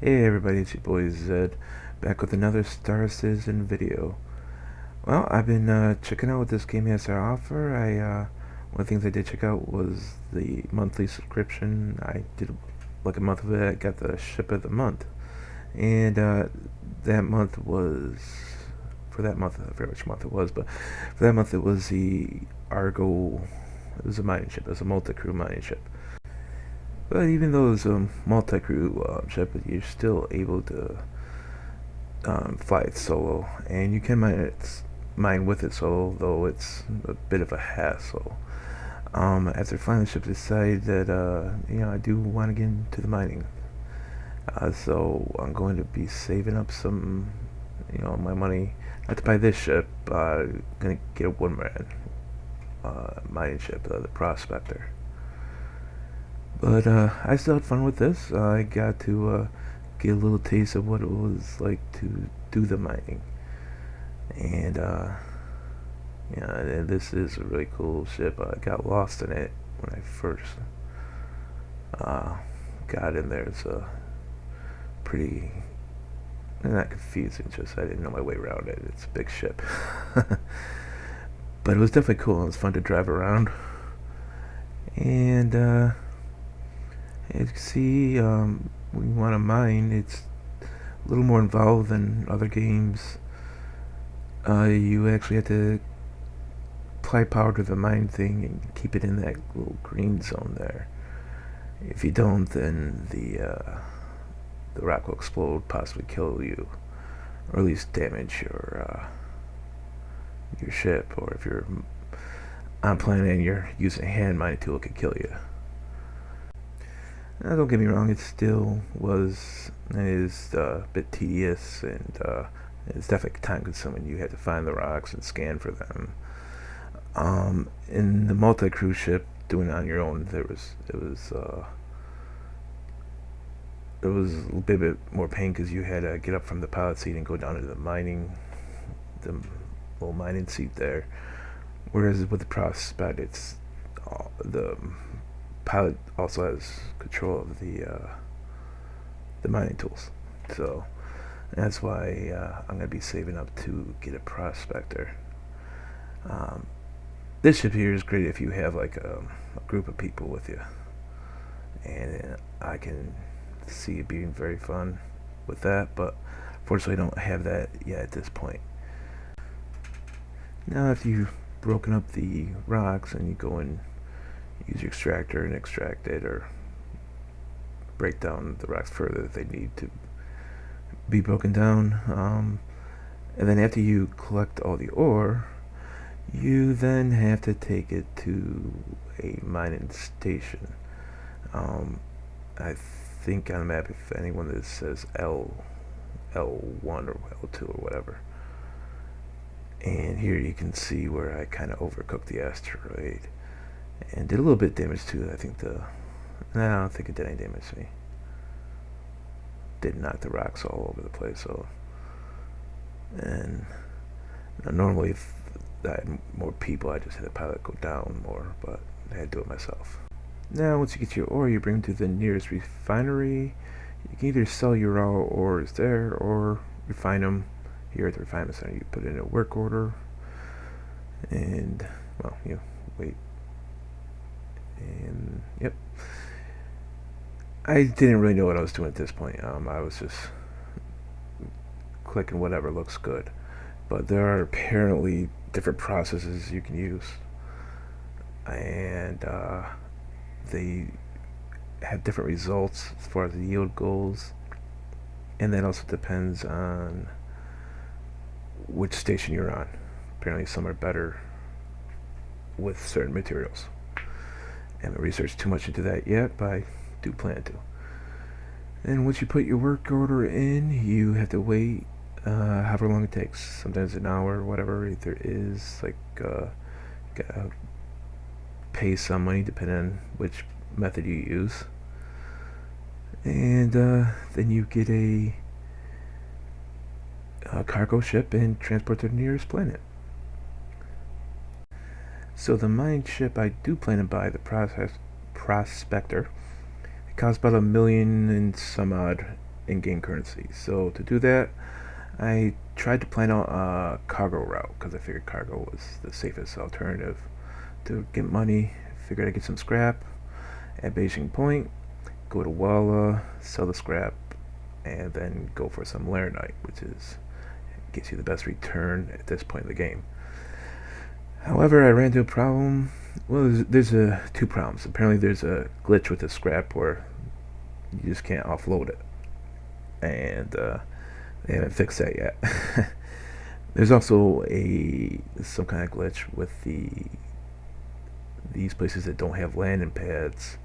Hey everybody, it's your boy Zed, back with another Star Citizen video. Well, I've been checking out what this game has to offer. One of the things I did check out was the monthly subscription. I did like a month of it. I got the ship of the month, and that month was for that month. I forget which month it was, but for that month it was the Argo. It was a mining ship. It was a multi-crew mining ship. But even though it's a multi-crew ship, you're still able to fly it solo, and you can mine with it solo, though it's a bit of a hassle. After flying the ship, I decided that I do want to get into the mining. So I'm going to be saving up some, my money, not to buy this ship. Gonna get a one-man mining ship, the Prospector. But I still had fun with this. I got to get a little taste of what it was like to do the mining. And this is a really cool ship. I got lost in it when I first got in there. It's a pretty not confusing, just I didn't know my way around it. It's a big ship. But it was definitely cool. It was fun to drive around. And as you can see, when you want to mine, it's a little more involved than other games. You actually have to apply power to the mine thing and keep it in that little green zone there. If you don't, then the rock will explode, possibly kill you, or at least damage your ship. Or if you're on planet and you're using a hand mining tool, it could kill you. Now, don't get me wrong, it is a bit tedious, and it's definitely time consuming. You had to find the rocks and scan for them. In the multi-crew ship, doing it on your own, it was a little bit more pain because you had to get up from the pilot seat and go down to the little mining seat there. Whereas with the Prospect, it's the pilot also has control of the mining tools. So that's why I'm gonna be saving up to get a Prospector. This ship here is great if you have like a group of people with you, and I can see it being very fun with that. But fortunately, I don't have that yet at this point. Now, if you've broken up the rocks and you go and use your extractor and extract it, or break down the rocks further if they need to be broken down, and then after you collect all the ore, you then have to take it to a mining station. I think on the map, if anyone that says L1 or L2 or whatever. And here you can see where I kind of overcooked the asteroid and did a little bit of damage to it. I don't think it did any damage to me. Did knock the rocks all over the place. So, and normally if I had more people, I just had the pilot go down more, but I had to do it myself. Now, once you get your ore, you bring them to the nearest refinery. You can either sell your raw ores there or refine them here at the refinement center. You put in a work order, and well, you wait, and yep. I didn't really know what I was doing at this point. I was just clicking whatever looks good, but there are apparently different processes you can use, and they have different results as far as the yield goes, and that also depends on which station you're on. Apparently some are better with certain materials. I haven't researched too much into that yet, but I do plan to. And once you put your work order in, you have to wait however long it takes. Sometimes an hour or whatever. If there is like gotta pay some money depending on which method you use. And then you get a cargo ship and transport to the nearest planet. So the mine ship I do plan to buy, the Prospector, it costs about $1 million and some odd in-game currency. So to do that, I tried to plan out a cargo route because I figured cargo was the safest alternative to get money. Figured I'd get some scrap at Beijing Point, go to Walla, sell the scrap, and then go for some Laranite, which is gets you the best return at this point in the game. However, I ran into a problem. Well, there's two problems. Apparently, there's a glitch with the scrap where you just can't offload it, and they haven't fixed that yet. There's also some kind of glitch with these places that don't have landing pads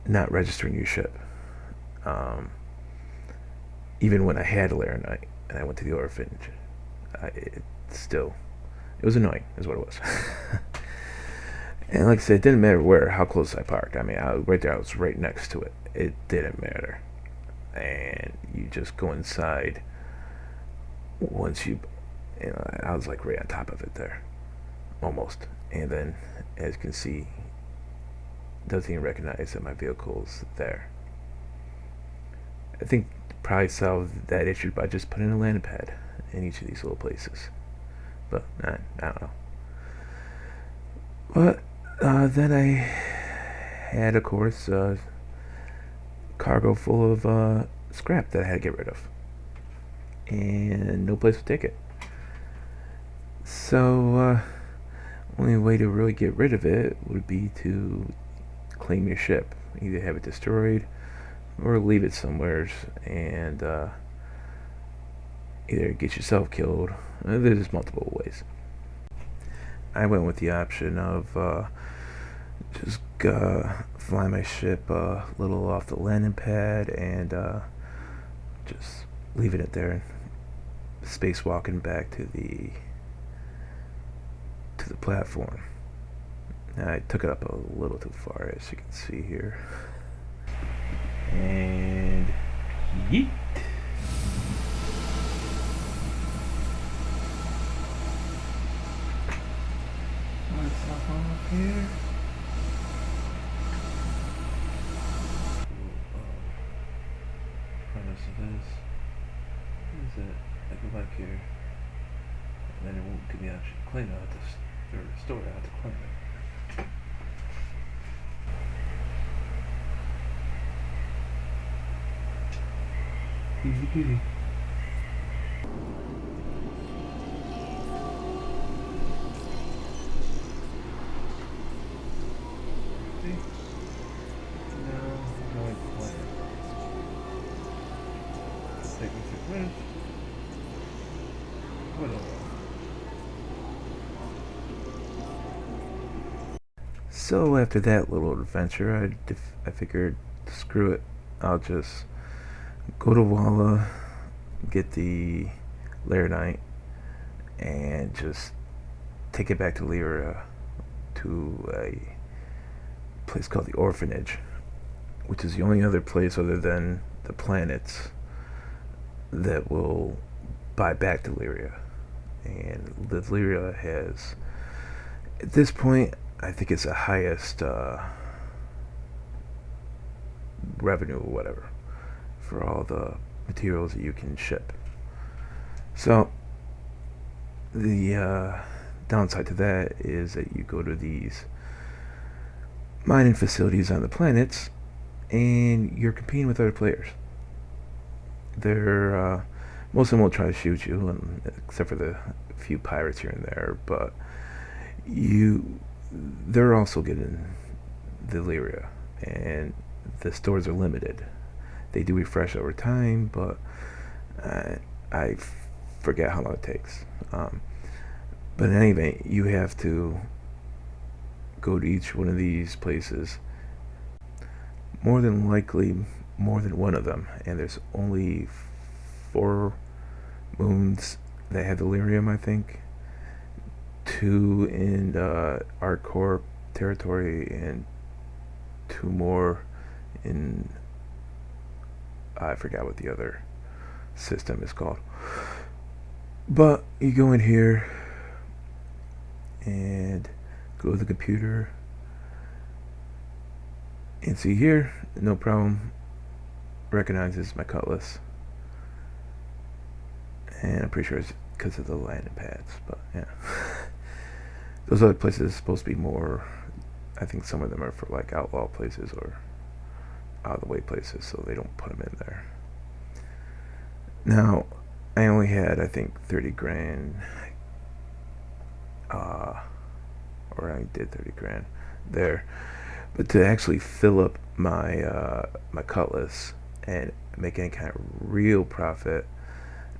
not registering your ship. Um, Even when I had a Laranite and I went to the orphanage, it was annoying, is what it was. And like I said, it didn't matter how close I parked. I mean, I was right next to it. It didn't matter. And you just go inside once I was like right on top of it there, almost. And then, as you can see, it doesn't even recognize that my vehicle's there. I think probably solve that issue by just putting a landing pad in each of these little places. But I don't know. But then I had, of course, cargo full of scrap that I had to get rid of, and no place to take it. So only way to really get rid of it would be to claim your ship, either have it destroyed or leave it somewhere and either get yourself killed. There's multiple ways. I went with the option of just fly my ship a little off the landing pad and just leaving it there, spacewalking back to the platform. I took it up a little too far, as you can see here. And yeet. What's up here? Premise of this is that I go back here, and then it won't give me an option to claim it. Or store it. I have to claim it. Easy peasy. See? Now I'm going to claim it. It's taking 6 minutes. Whatever. So after that little adventure, I figured, screw it. I'll just go to Walla, get the Laranite, and just take it back to Lyria, to a place called the Orphanage, which is the only other place other than the planets that will buy back to Lyria. And the Lyria has, at this point, I think it's the highest revenue or whatever for all the materials that you can ship. So the downside to that is that you go to these mining facilities on the planets and you're competing with other players. They're most of them will try to shoot you, except for the few pirates here and there, but they're also getting the Lyria, and the stores are limited. They do refresh over time, but I forget how long it takes. But in any event, you have to go to each one of these places. More than likely, more than one of them, and there's only 4 moons that have delirium, I think. 2 in ArcCorp territory, and 2 more in, I forgot what the other system is called. But you go in here and go to the computer and see here, no problem, recognizes my cutlass, and I'm pretty sure it's because of the landing pads. But yeah, those other places are supposed to be more. I think some of them are for like outlaw places or out of the way places, so they don't put them in there. Now, I only had, I think, 30 grand, or I did 30 grand there. But to actually fill up my my cutlass and make any kind of real profit,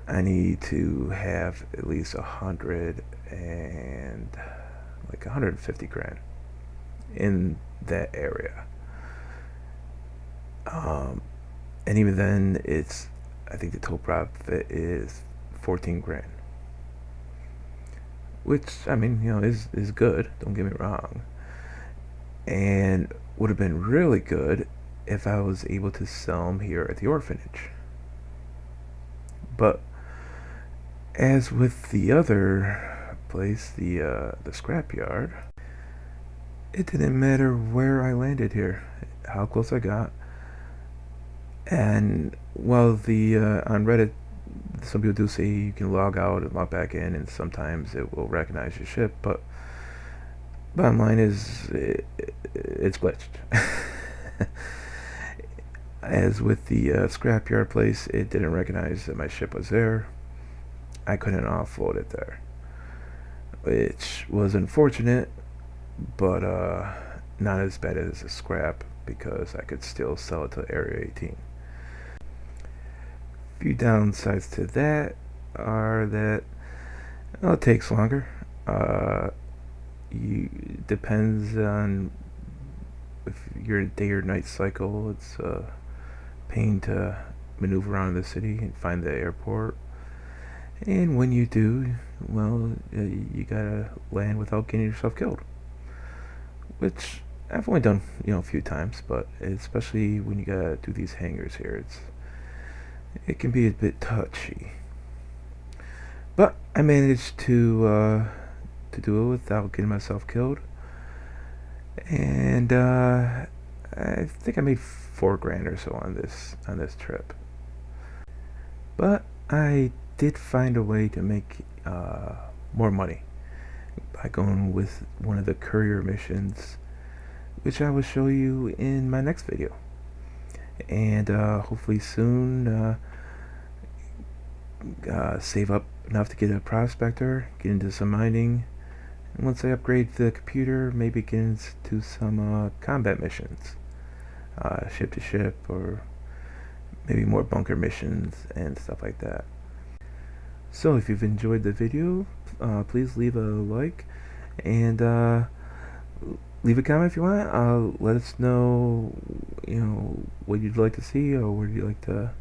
I need to have at least 150 grand in that area. And even then, I think the total profit is 14 grand, which, I mean, is good. Don't get me wrong. And would have been really good if I was able to sell them here at the orphanage. But as with the other place, the scrapyard, it didn't matter where I landed here, how close I got. And while on Reddit, some people do say you can log out and log back in, and sometimes it will recognize your ship, but bottom line is it's glitched. As with the scrapyard place, it didn't recognize that my ship was there. I couldn't offload it there, which was unfortunate, but not as bad as a scrap, because I could still sell it to Area 18. Few downsides to that are that it takes longer. Depends on if you're a day or night cycle. It's a pain to maneuver around the city and find the airport. And when you do, well, you gotta land without getting yourself killed, which I've only done, a few times, but especially when you gotta do these hangars here, it can be a bit touchy. But I managed to do it without getting myself killed, and I think I made 4 grand or so on this trip. But I did find a way to make more money by going with one of the courier missions, which I will show you in my next video. And hopefully soon save up enough to get a prospector, get into some mining, and once I upgrade the computer, maybe get into some combat missions, ship to ship, or maybe more bunker missions and stuff like that. So if you've enjoyed the video, please leave a like, and leave a comment if you want. Let us know, what you'd like to see, or would you like to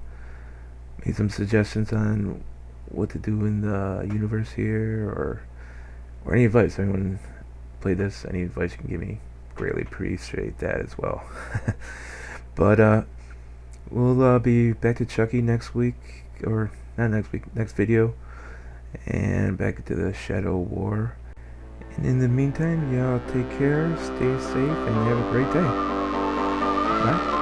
make some suggestions on what to do in the universe here, or any advice. If anyone played this, any advice you can give me, greatly appreciate that as well. But we'll be back to Chucky next week, or not next week, next video, and back into the Shadow War. And in the meantime, y'all take care, stay safe, and have a great day. Bye.